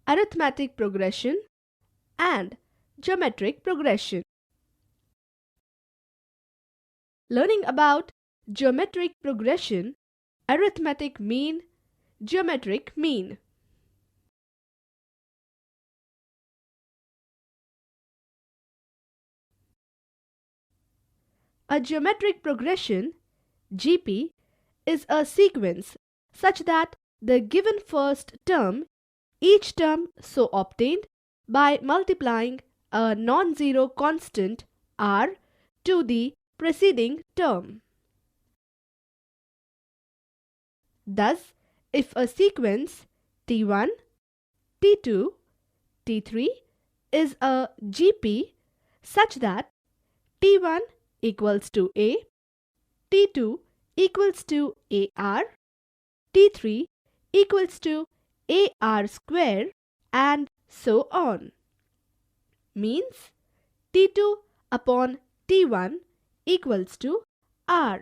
arithmetic progression and geometric progression. Learning about geometric progression, arithmetic mean, geometric mean. A geometric progression, GP, is a sequence such that the given first term, each term so obtained by multiplying a non-zero constant r to the preceding term. Thus, if a sequence T1, T2, T3 is a GP such that T1 equals to A, T2 equals to AR, T3 equals to AR square and so on. Means T2 upon T1 equals to R,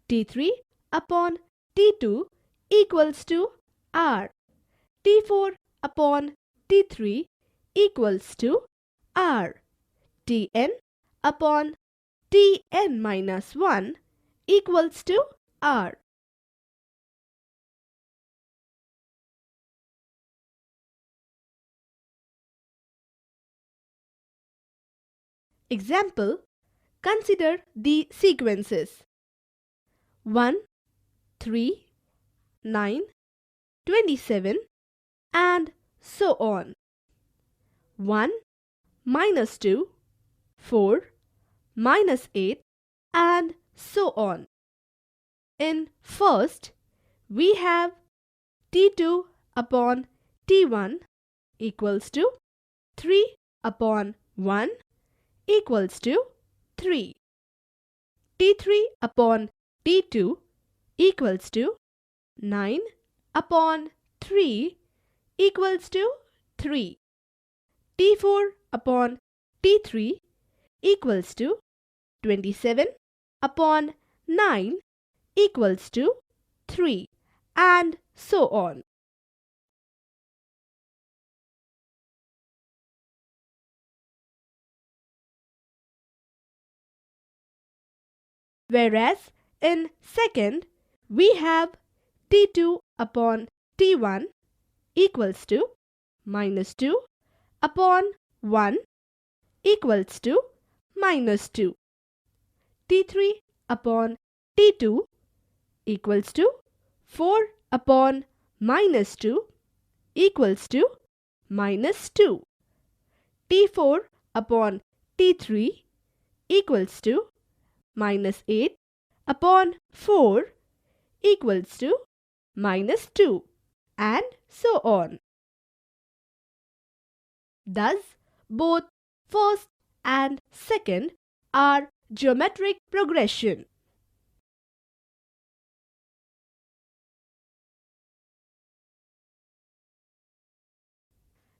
T3 upon T2 equals to R, T4 upon T3 equals to R, Tn upon Tn minus 1 equals to R. Example, consider the sequences 1, 3, 9, 27 and so on. 1, minus 2, 4, minus 8 and so on. In first, we have T2 upon T1 equals to 3 upon 1 equals to 3. T3 upon T2 equals to 9 upon 3 equals to 3. T4 upon T3 equals to 27 upon 9 equals to 3 and so on. Whereas in second we have T2 upon T1 equals to minus 2 upon 1 equals to minus 2. T3 upon T2 equals to 4 upon minus 2 equals to minus 2. T4 upon T3 equals to minus 8 upon 4 equals to minus 2 and so on. Thus, both first and second are geometric progression.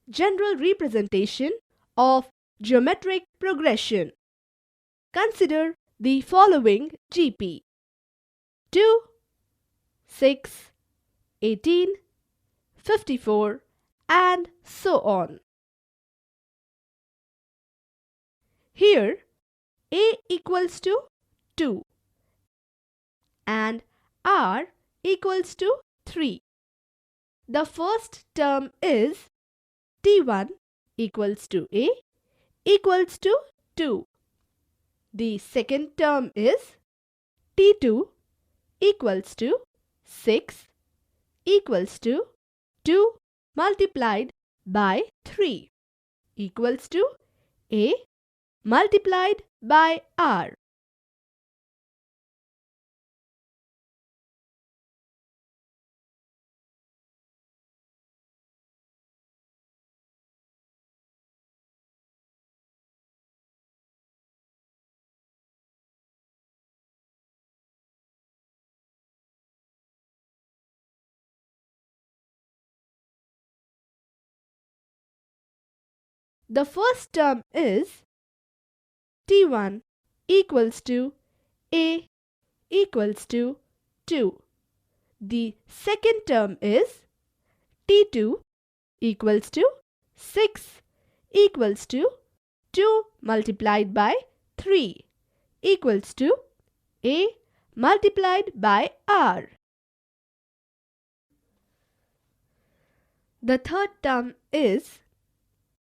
General representation of geometric progression. Consider the following GP: 2, 6, 18, 54 and so on. Here A equals to 2 and R equals to 3. The first term is T1 equals to A equals to 2. The second term is T2 equals to 6 equals to 2 multiplied by 3 equals to A multiplied by R. The first term is T1 equals to A equals to 2. The second term is T2 equals to 6 equals to 2 multiplied by 3 equals to A multiplied by R. The third term is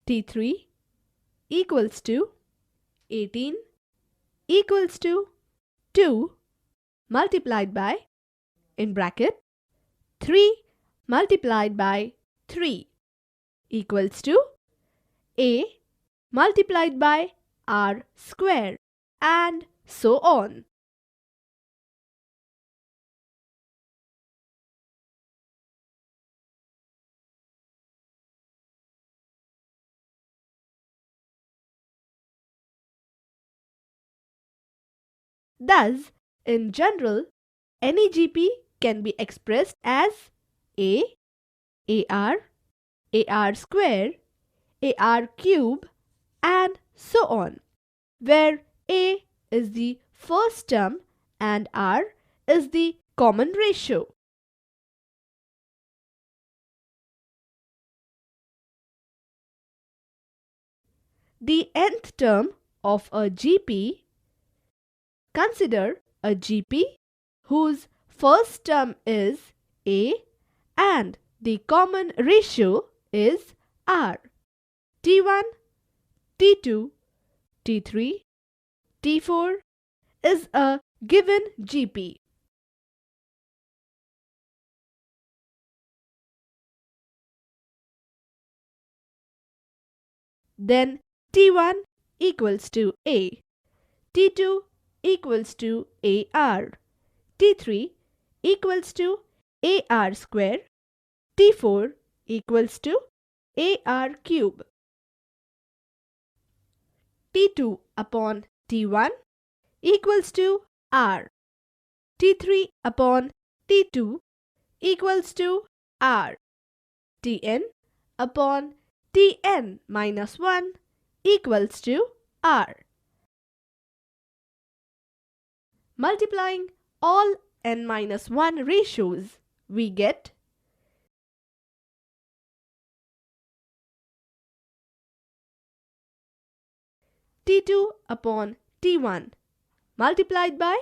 T3 equals to 18 equals to 2 multiplied by, in bracket, 3 multiplied by 3 equals to A multiplied by R square, and so on. Thus, in general, any GP can be expressed as A, AR, AR square, AR cube, and so on, where A is the first term and R is the common ratio. The nth term of a GP. Consider a GP whose first term is A and the common ratio is R. T1, T2, T3, T4 is a given GP. Then T1 equals to A, T2 equals to AR, T3 equals to AR square, T4 equals to AR cube. T2 upon T1 equals to R, T3 upon T2 equals to R, Tn upon Tn minus 1 equals to R. Multiplying all n-1 ratios, we get T2 upon T1 multiplied by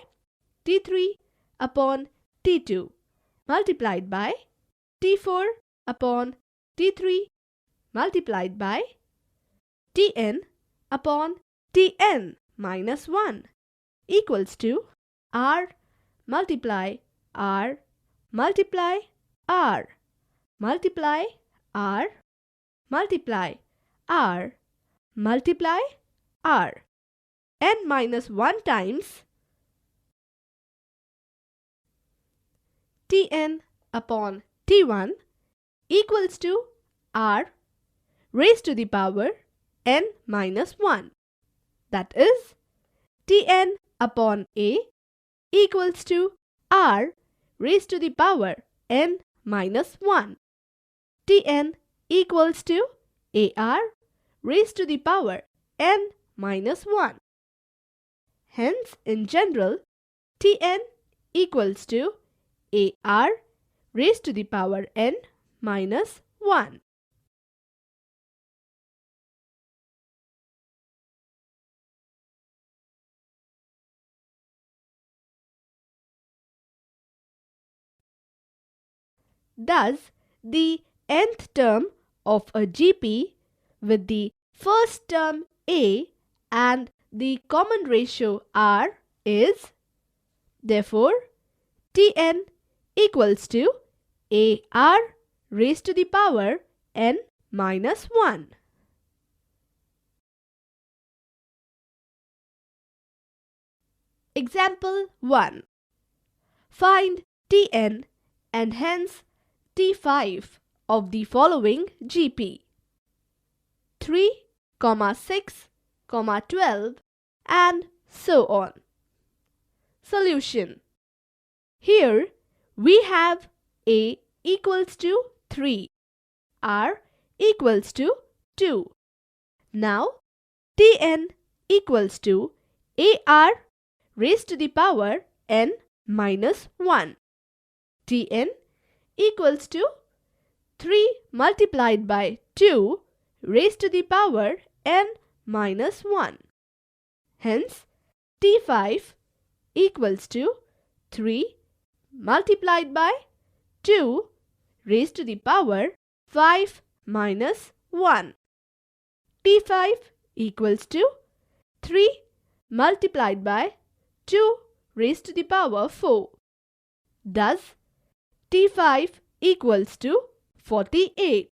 T3 upon T2 multiplied by T4 upon T3 multiplied by Tn upon Tn minus 1 equals to R multiply R multiply R multiply R multiply R multiply R. n minus 1 times Tn upon T1 equals to R raised to the power n minus 1. That is, Tn upon A equals to R raised to the power n minus 1. Tn equals to AR raised to the power n minus 1. Hence, in general, Tn equals to AR raised to the power n minus 1. Thus, the nth term of a GP with the first term A and the common ratio R is, therefore, Tn equals to AR raised to the power n minus 1. Example 1. Find Tn and hence T5 of the following GP: 3, 6, 12 and so on. Solution. Here we have A equals to 3, R equals to 2. Now Tn equals to AR raised to the power n minus 1. Tn equals to 3 multiplied by 2 raised to the power n minus 1. Hence, T5 equals to 3 multiplied by 2 raised to the power 5 minus 1. T5 equals to 3 multiplied by 2 raised to the power 4. Thus, T5 equals to 48.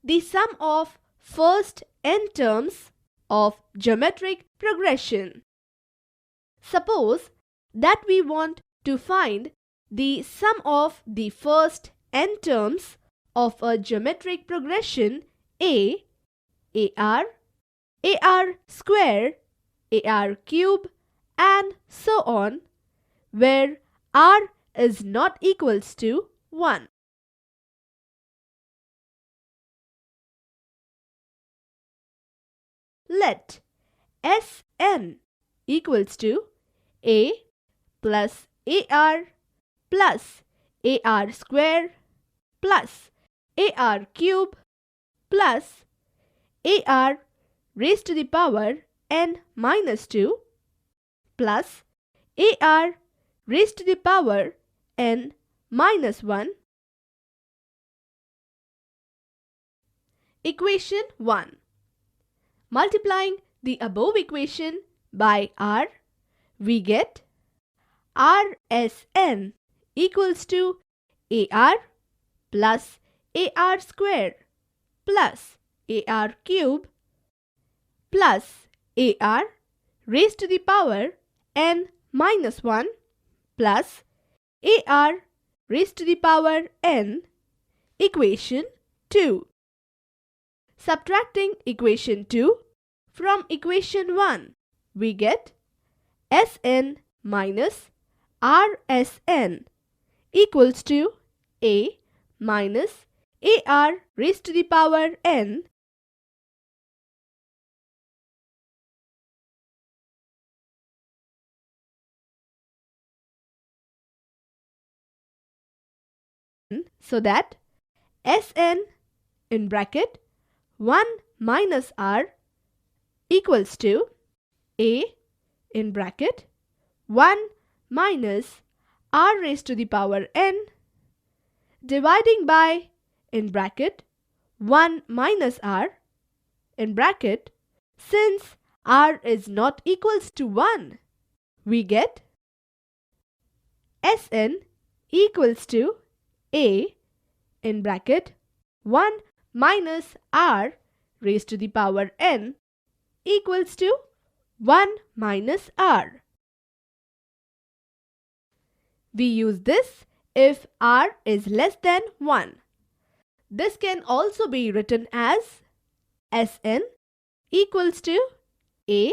The sum of first n terms of geometric progression. Suppose that we want to find the sum of the first n terms of a geometric progression A, AR square, AR cube, and so on, where R is not equals to 1. Let Sn equals to A plus AR plus AR square plus AR cube plus AR raised to the power n minus 2 plus AR raised to the power n minus 1. Equation 1. Multiplying the above equation by r, we get RSN equals to AR plus AR square plus AR cube plus AR raised to the power n minus 1 plus AR raised to the power n, equation 2. Subtracting equation 2 from equation 1, we get Sn minus Rsn equals to A minus AR raised to the power n so that Sn in bracket 1 minus R equals to A in bracket 1 minus R raised to the power n dividing by in bracket 1 minus R in bracket, since R is not equals to 1, we get Sn equals to A in bracket 1 minus R raised to the power n equals to 1 minus R. We use this if R is less than 1. This can also be written as Sn equals to A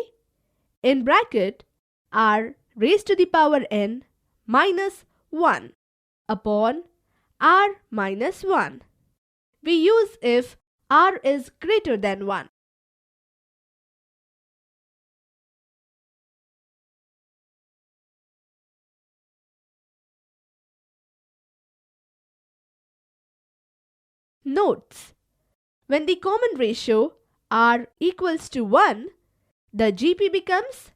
in bracket R raised to the power n minus 1 upon R minus 1. We use if R is greater than 1. Notes: when the common ratio R equals to 1, the GP becomes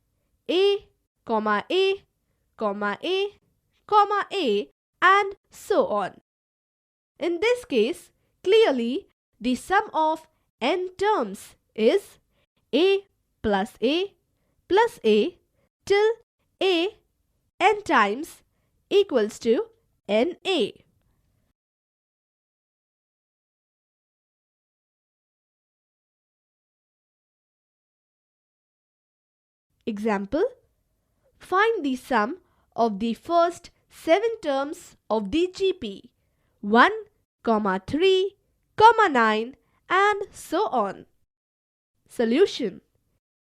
A, A, A, A, and so on. In this case, clearly the sum of n terms is A plus A plus A till A n times equals to NA. Example: find the sum of the first 7 terms of the GP 1, 3, 9 and so on. Solution: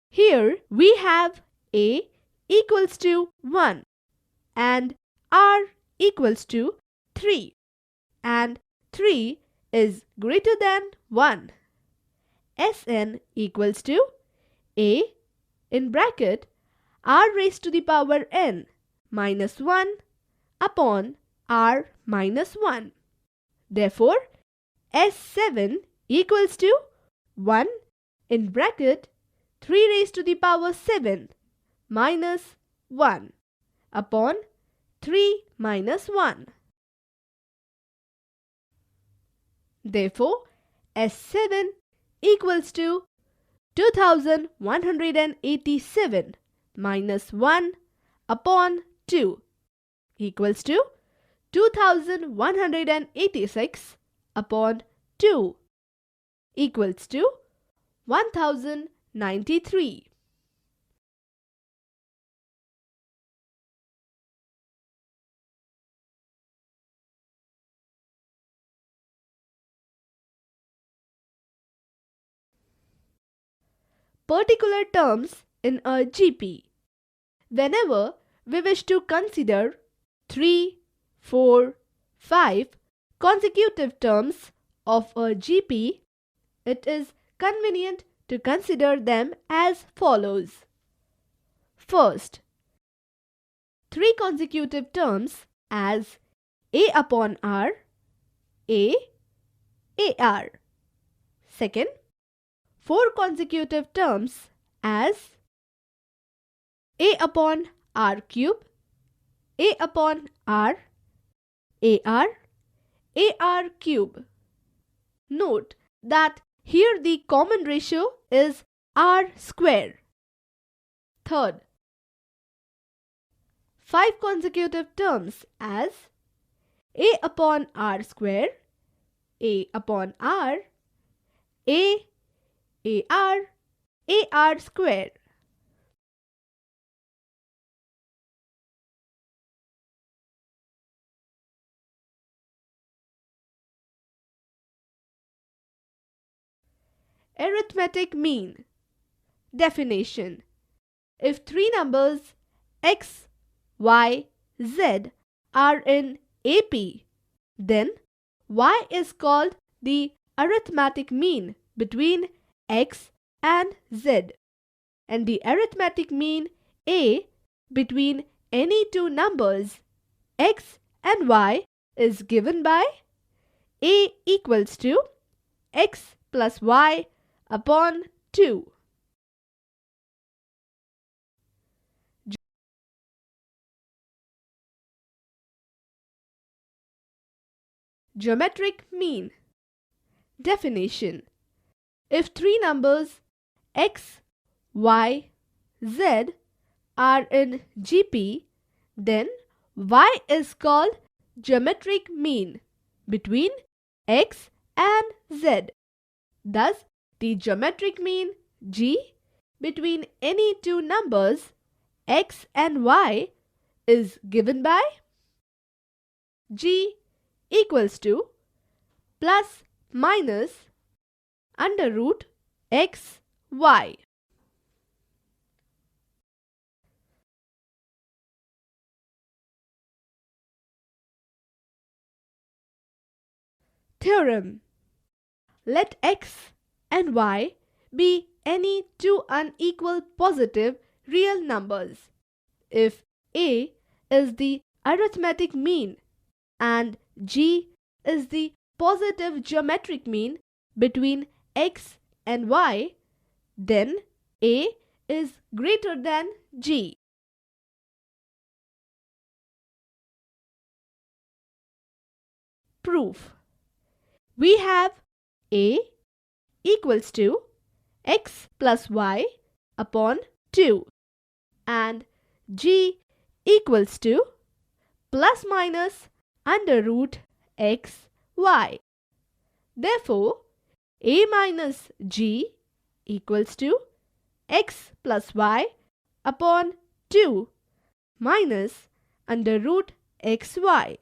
here we have A equals to 1 and R equals to 3 and 3 is greater than 1. Sn equals to A in bracket R raised to the power n minus 1 upon R minus 1. Therefore, S7 equals to 1 in bracket 3 raised to the power 7 minus 1 upon 3 minus 1. Therefore, S7 equals to 2187 minus 1 upon 2 equals to 2186 upon 2 equals to 1093. Particular terms in a GP. Whenever we wish to consider 3, 4, 5 consecutive terms of a GP, it is convenient to consider them as follows. First, 3 consecutive terms as A upon R, A, AR. Second, 4 consecutive terms as A upon R cube, A upon R, AR, AR cube. Note that here the common ratio is R square. Third, 5 consecutive terms as a upon r square, a upon r, a, ar square. Arithmetic mean. Definition. If three numbers x, y, z are in AP, then y is called the arithmetic mean between x and z, and the arithmetic mean A between any two numbers x and y is given by A equals to x plus y upon 2. Geometric mean. Definition. If three numbers x, y, z are in GP, then y is called geometric mean between x and z. Thus, the geometric mean G between any two numbers x and y is given by G equals to plus minus under root x, y. Theorem. Let x and y be any two unequal positive real numbers. If A is the arithmetic mean and G is the positive geometric mean between x and y, then A is greater than G. Proof. We have A equals to x plus y upon 2 and G equals to plus minus under root x, y. Therefore, A minus G equals to x plus y upon 2 minus under root xy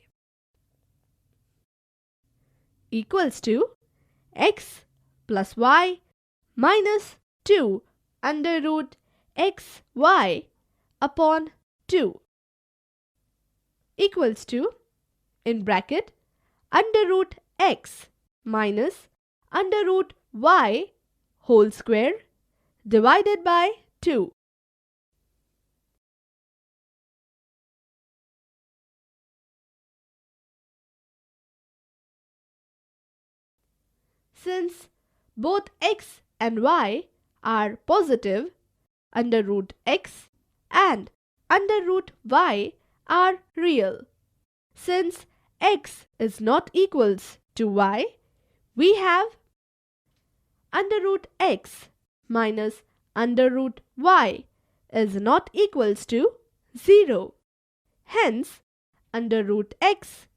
equals to x plus y minus 2 under root xy upon 2 equals to, in bracket, under root x minus under root y whole square divided by 2. Since both x and y are positive, under root x and under root y are real. Since x is not equals to y, we have under root x minus under root y is not equals to 0. Hence, under root x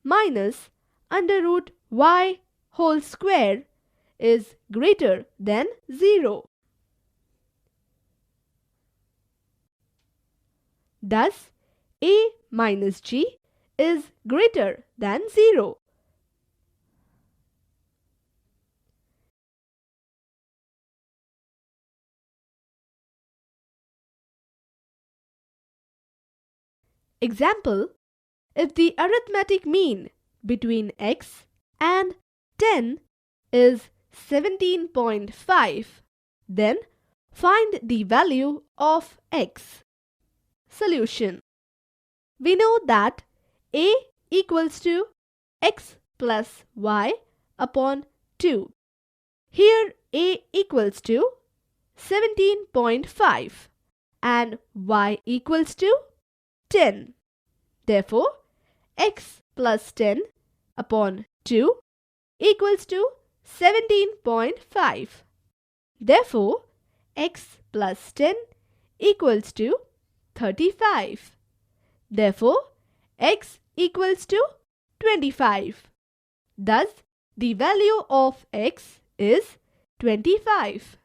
minus under root y whole square is greater than 0. Thus, A minus G is greater than 0. Example, if the arithmetic mean between x and 10 is 17.5, then find the value of x. Solution. We know that A equals to x plus y upon 2. Here A equals to 17.5 and y equals to 10. Therefore, x plus 10 upon 2 equals to 17.5. Therefore, x plus 10 equals to 35. Therefore, x equals to 25. Thus, the value of x is 25.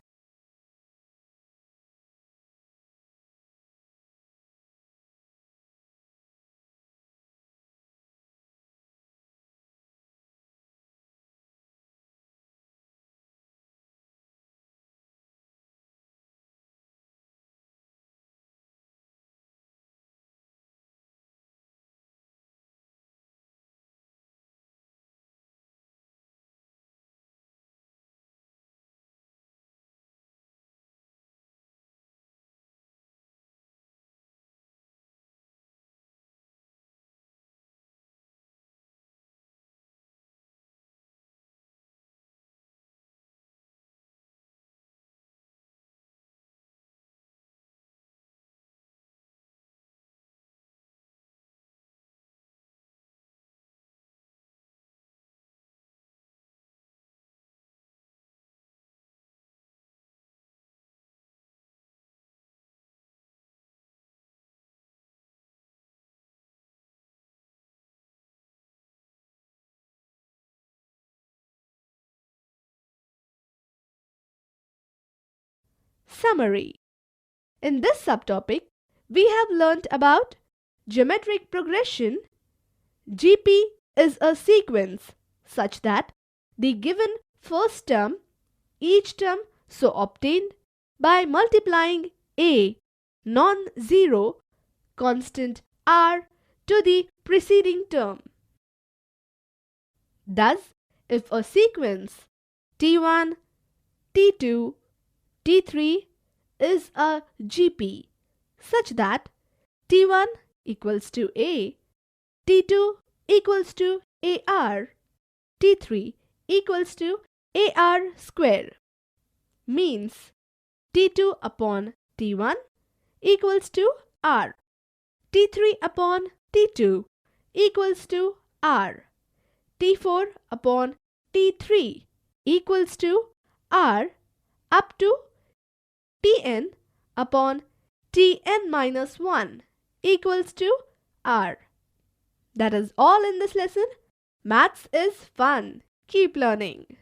Summary. In this subtopic, we have learnt about geometric progression. GP is a sequence such that the given first term, each term so obtained by multiplying a non-zero constant r to the preceding term. Thus, if a sequence T1, T2, T3 is a GP such that T1 equals to A, T2 equals to AR, T3 equals to AR square, means T2 upon T1 equals to R, T3 upon T2 equals to R, T4 upon T3 equals to R up to Tn upon Tn minus 1 equals to R. That is all in this lesson. Maths is fun. Keep learning.